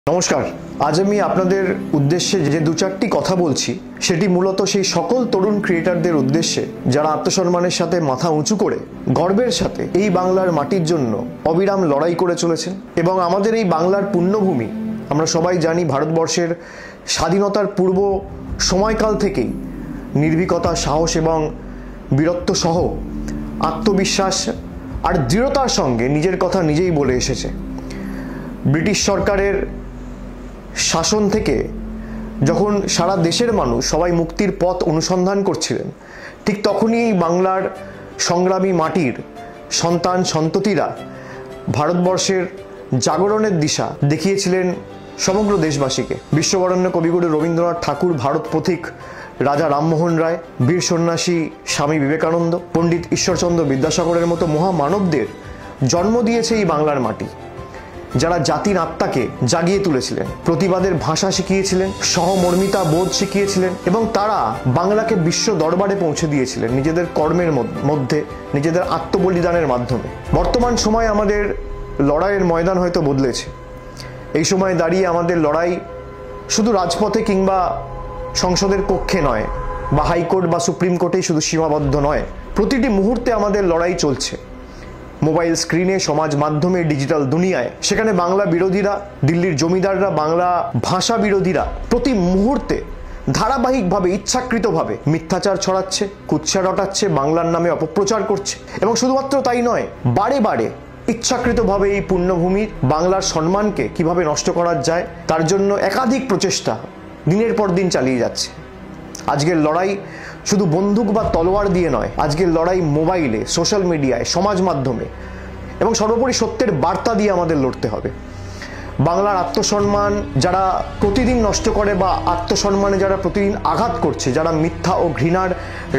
নমস্কার। আজ আমি আপনাদের উদ্দেশ্যে যে দু চারটি কথা বলছি সেটি মূলত সেই সকল তরুণ ক্রিয়েটরদের উদ্দেশ্যে যারা আত্মসম্মানের সাথে মাথা উঁচু করে গর্বের সাথে এই বাংলার মাটির জন্য অবিরাম লড়াই করে চলেছেন। এবং আমাদের এই বাংলার পুণ্যভূমি, আমরা সবাই জানি ভারতবর্ষের স্বাধীনতার পূর্ব সময়কাল থেকেই নির্ভীকতা, সাহস এবং বীরত্ব সহ আত্মবিশ্বাস আর দৃঢ়তার সঙ্গে নিজের কথা নিজেই বলে এসেছে। ব্রিটিশ সরকারের শাসন থেকে যখন সারা দেশের মানুষ সবাই মুক্তির পথ অনুসন্ধান করছিলেন, ঠিক তখনই বাংলার সংগ্রামী মাটির সন্তান সন্ততিরা ভারতবর্ষের জাগরণের দিশা দেখিয়েছিলেন সমগ্র দেশবাসীকে। বিশ্ববরেণ্য কবিগুরু রবীন্দ্রনাথ ঠাকুর, ভারত পথিক রাজা রামমোহন রায়, বীর সন্ন্যাসী স্বামী বিবেকানন্দ, পণ্ডিত ঈশ্বরচন্দ্র বিদ্যাসাগরের মতো মহামানবদের জন্ম দিয়েছে এই বাংলার মাটি, যারা জাতির আত্মাকে জাগিয়ে তুলেছিলেন, প্রতিবাদের ভাষা শিখিয়েছিলেন, সহমর্মিতা বোধ শিখিয়েছিলেন এবং তারা বাংলাকে বিশ্ব দরবারে পৌঁছে দিয়েছিলেন নিজেদের কর্মের মধ্যে, নিজেদের আত্মবলিদানের মাধ্যমে। বর্তমান সময়ে আমাদের লড়াইয়ের ময়দান হয়তো বদলেছে। এই সময় দাঁড়িয়ে আমাদের লড়াই শুধু রাজপথে কিংবা সংসদের কক্ষে নয়, বা হাইকোর্ট বা সুপ্রিম কোর্টেই শুধু সীমাবদ্ধ নয়। প্রতিটি মুহূর্তে আমাদের লড়াই চলছে মোবাইল স্ক্রিনে, সমাজ মাধ্যমে, ডিজিটাল দুনিয়ায়। সেখানে বাংলা বিরোধীরা, দিল্লির জমিদাররা, বাংলা ভাষা বিরোধীরা প্রতি মুহূর্তে ধারাবাহিকভাবে, ইচ্ছাকৃতভাবে মিথ্যাচার ছড়াচ্ছে, কুৎসা রটাচ্ছে, বাংলার নামে অপপ্রচার করছে। এবং শুধুমাত্র তাই নয়, বারে বারে ইচ্ছাকৃতভাবে এই পুণ্যভূমির বাংলার সম্মানকে কিভাবে নষ্ট করা যায় তার জন্য একাধিক প্রচেষ্টা দিনের পর দিন চালিয়ে যাচ্ছে। আজকের লড়াই শুধু বন্দুক বা তলোয়ার দিয়ে নয়, আজকের লড়াই মোবাইলে, সোশ্যাল মিডিয়ায়, সমাজ মাধ্যমে এবং সর্বোপরি সত্যের বার্তা দিয়ে আমাদের লড়তে হবে। বাংলার আত্মসম্মান যারা প্রতিদিন নষ্ট করে বা আত্মসম্মানে যারা প্রতিদিন আঘাত করছে, যারা মিথ্যা ও ঘৃণার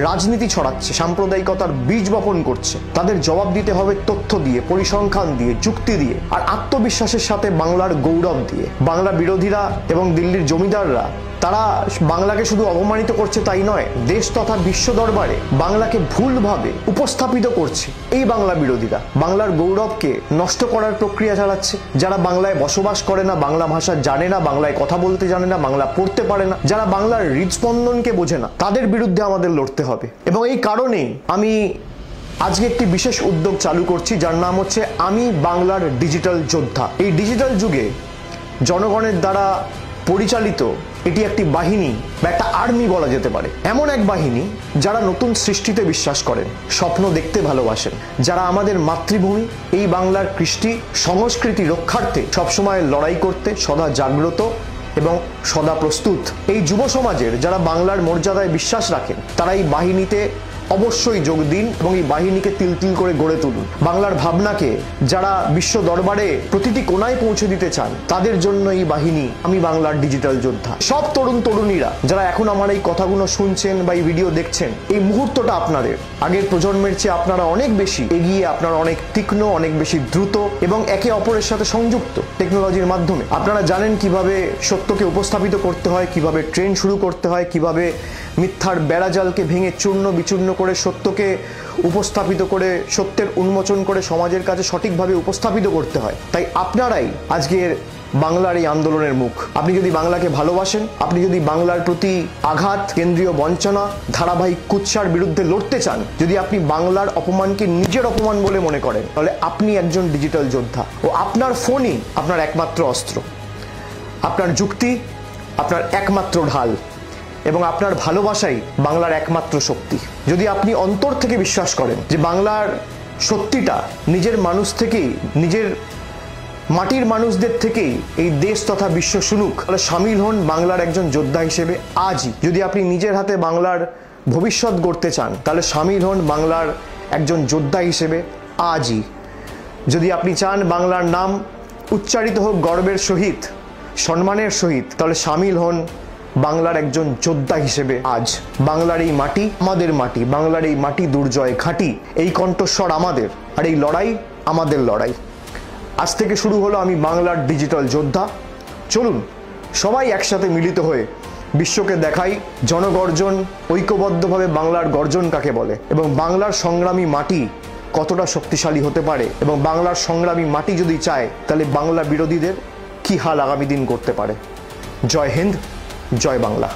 রাজনীতি ছড়াচ্ছে, সাম্প্রদায়িকতার বীজ বপন করছে, তাদের জবাব দিতে হবে তথ্য দিয়ে, পরিসংখ্যান দিয়ে, যুক্তি দিয়ে আর আত্মবিশ্বাসের সাথে বাংলার গৌরব দিয়ে। বাংলা বিরোধীরা এবং দিল্লির জমিদাররা তারা বাংলাকে শুধু অপমানিত করছে তাই নয়, দেশ তথা বিশ্ব দরবারে বাংলাকে ভুলভাবে উপস্থাপিত করছে। এই বাংলা বিরোধীরা বাংলার গৌরবকে নষ্ট করার প্রক্রিয়া চালাচ্ছে। যারা বাংলায় বসবাস করে না, বাংলা ভাষা জানে না, বাংলায় কথা বলতে জানে না, বাংলা পড়তে পারে না, যারা বাংলার হৃদস্পন্দনকে বোঝে না, তাদের বিরুদ্ধে আমাদের লড়তে হবে। এবং এই কারণেই আমি আজকে একটি বিশেষ উদ্যোগ চালু করছি, যার নাম হচ্ছে আমি বাংলার ডিজিটাল যোদ্ধা। এই ডিজিটাল যুগে জনগণের দ্বারা পরিচালিত এটি একটি বাহিনী বা একটা আর্মি বলা যেতে পারে। এমন এক বাহিনী যারা নতুন সৃষ্টিতে বিশ্বাস করেন, স্বপ্ন দেখতে ভালোবাসেন, যারা আমাদের মাতৃভূমি এই বাংলার কৃষ্টি সংস্কৃতি রক্ষার্থে সবসময় লড়াই করতে সদা জাগ্রত এবং সদা প্রস্তুত। এই যুব সমাজের যারা বাংলার মর্যাদায় বিশ্বাস রাখেন, তারা এই বাহিনীতে অবশ্যই যোগ দিন এবং এই বাহিনীকে তিল তিল করে গড়ে তুলুন। বাংলার ভাবনাকে যারা বিশ্ব দরবারে প্রতিটি কোণায় পৌঁছে দিতে চান, তাদের জন্য এই বাহিনী আমি বাংলার ডিজিটাল যোদ্ধা। সব তরুণ তরুণীরা যারা এখন আমার এই কথাগুলো শুনছেন বা এই ভিডিও দেখছেন, এই মুহূর্তটা আপনাদের। আগের প্রজন্মের চেয়ে আপনারা অনেক বেশি এগিয়ে, আপনারা অনেক তীক্ষ্ণ, অনেক বেশি দ্রুত এবং একে অপরের সাথে সংযুক্ত টেকনোলজির মাধ্যমে। আপনারা জানেন কিভাবে সত্যকে উপস্থাপিত করতে হয়, কিভাবে ট্রেন শুরু করতে হয়, কিভাবে মিথ্যার বেড়াজালকে ভেঙে চূর্ণ বিচূর্ণ করে সত্যকে উপস্থাপিত করে, সত্যের উন্মোচন করে সমাজের কাছে সঠিকভাবে উপস্থাপিত করতে হয়। তাই আপনারাই আজকের বাংলার এই আন্দোলনের মুখ। আপনি যদি বাংলাকে ভালোবাসেন, আপনি যদি বাংলার প্রতি আঘাত, কেন্দ্রীয় বঞ্চনা, ধারাবাহিক কুৎসার বিরুদ্ধে লড়তে চান, যদি আপনি বাংলার অপমানকে নিজের অপমান বলে মনে করেন, তাহলে আপনি একজন ডিজিটাল যোদ্ধা ও আপনার ফোনই আপনার একমাত্র অস্ত্র, আপনার যুক্তি আপনার একমাত্র ঢাল এবং আপনার ভালোবাসাই বাংলার একমাত্র শক্তি। যদি আপনি অন্তর থেকে বিশ্বাস করেন যে বাংলার সত্যিটা নিজের মানুষ থেকেই, নিজের মাটির মানুষদের থেকেই এই দেশ তথা বিশ্ব শুনুক, তাহলে সামিল হন বাংলার একজন যোদ্ধা হিসেবে আজই। যদি আপনি নিজের হাতে বাংলার ভবিষ্যৎ গড়তে চান, তাহলে সামিল হন বাংলার একজন যোদ্ধা হিসেবে আজই। যদি আপনি চান বাংলার নাম উচ্চারিত হোক গর্বের সহিত, সম্মানের সহিত, তাহলে সামিল হন বাংলার একজন যোদ্ধা হিসেবে আজ। বাংলার এই মাটি আমাদের মাটি, বাংলার এই মাটি দুর্জয় ঘাঁটি, এই কণ্ঠস্বর আমাদের, আর এই লড়াই আমাদের লড়াই। আজ থেকে শুরু হলো আমি বাংলার ডিজিটাল যোদ্ধা। চলুন সবাই একসাথে মিলিত হয়ে বিশ্বকে দেখাই জনগর্জন, ঐক্যবদ্ধভাবে বাংলার গর্জন কাকে বলে এবং বাংলার সংগ্রামী মাটি কতটা শক্তিশালী হতে পারে। এবং বাংলার সংগ্রামী মাটি যদি চায়, তাহলে বাংলা বিরোধীদের কি হাল আগামী দিন করতে পারে। জয় হিন্দ, জয় বাংলা।